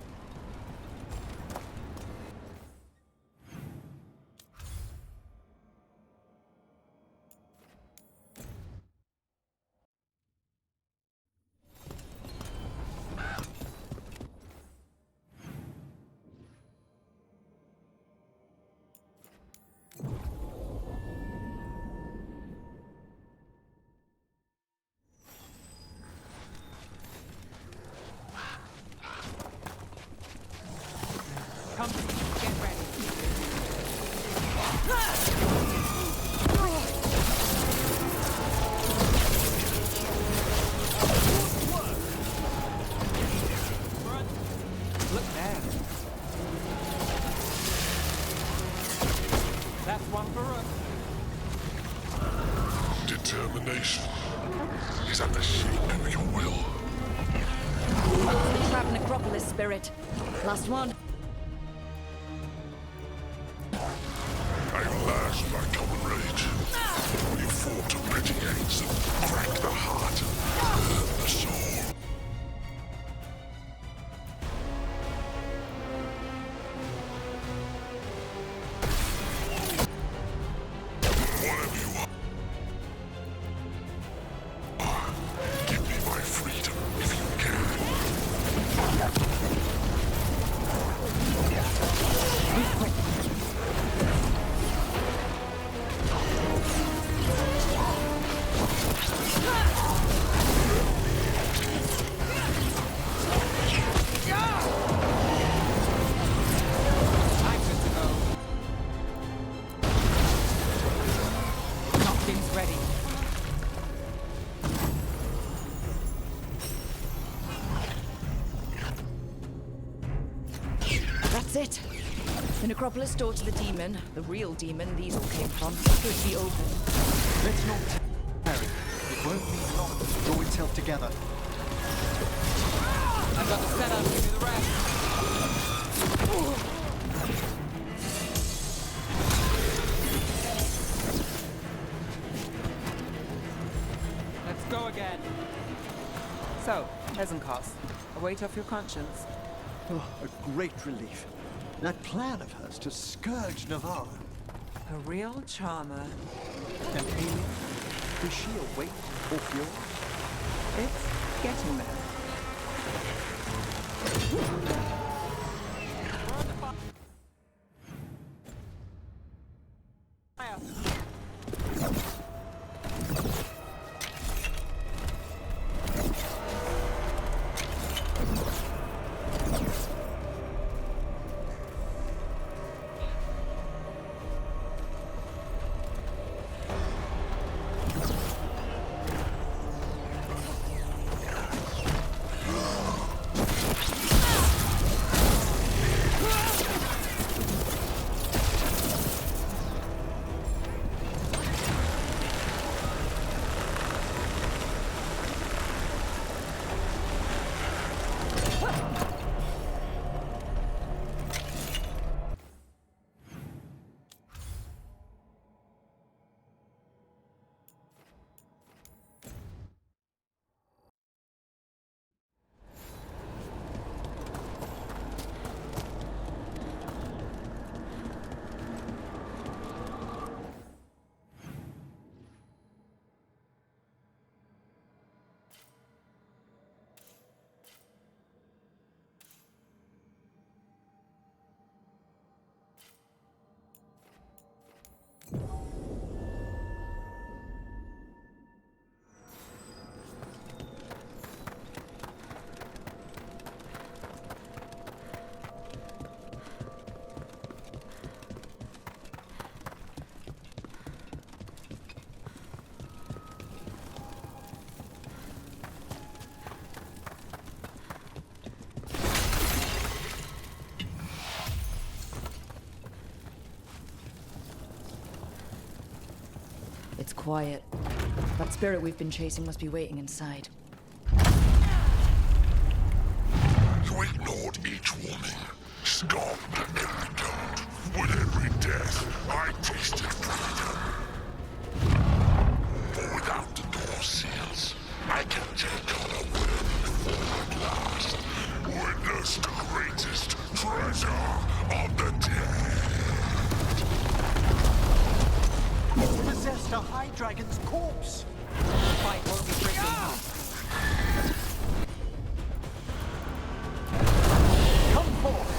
Speaker 10: Come, get ready. Look there. That's one for us.
Speaker 17: Determination is at the shape of your will.
Speaker 1: Trap necropolis spirit. Last one.
Speaker 17: At last, my comrade. You fought to petty ends and cracked the heart and hurt the soul.
Speaker 1: necropolis door to the demon, the real demon these all came from, should be open.
Speaker 3: Let's not tarry. It won't be long to draw itself together.
Speaker 10: I've got the setup to do the rest. Let's go again. So, peasant cost. A weight off your conscience.
Speaker 3: Oh, a great relief. That plan of hers to scourge Navarre.
Speaker 10: A real charmer.
Speaker 3: An alien? Is she a weight off yours?
Speaker 10: It's getting there.
Speaker 1: It's quiet. That spirit we've been chasing must be waiting inside.
Speaker 17: You ignored each warning, scoffed at every taunt. With every death, I tasted freedom. For without the door seals, I can take on a worthy form at last. Witness the greatest treasure of the dead.
Speaker 3: It's possessed a high dragon's corpse.
Speaker 10: Fight won't be tricky.
Speaker 3: Come forth.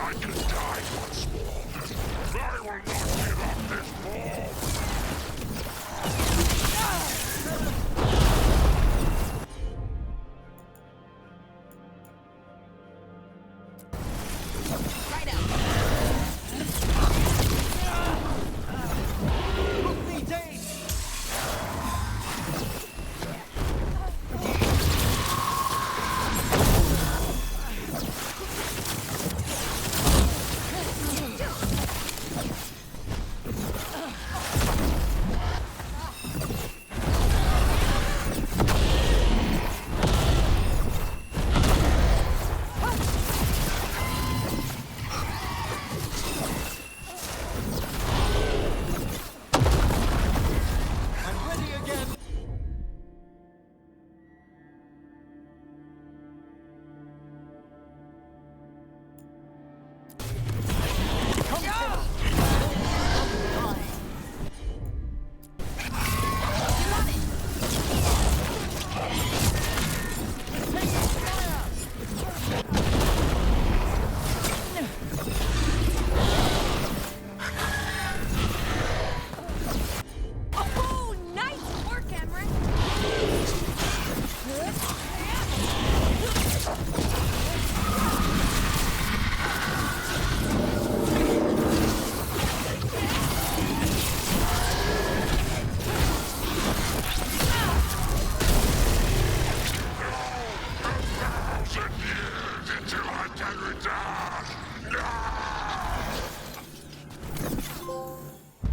Speaker 17: I can die once more. I will not give up this war.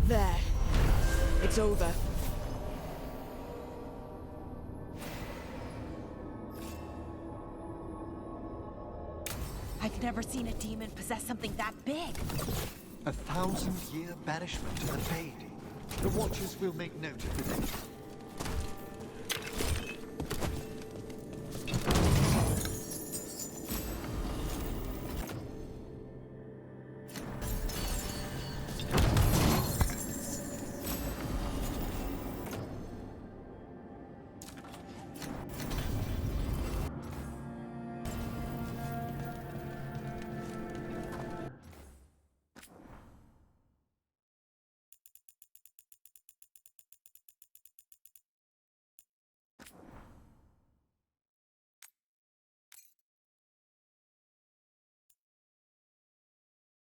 Speaker 1: There. It's over.
Speaker 5: I've never seen a demon possess something that big.
Speaker 3: 1,000-year banishment to the Fade. The Watchers will make note of the date.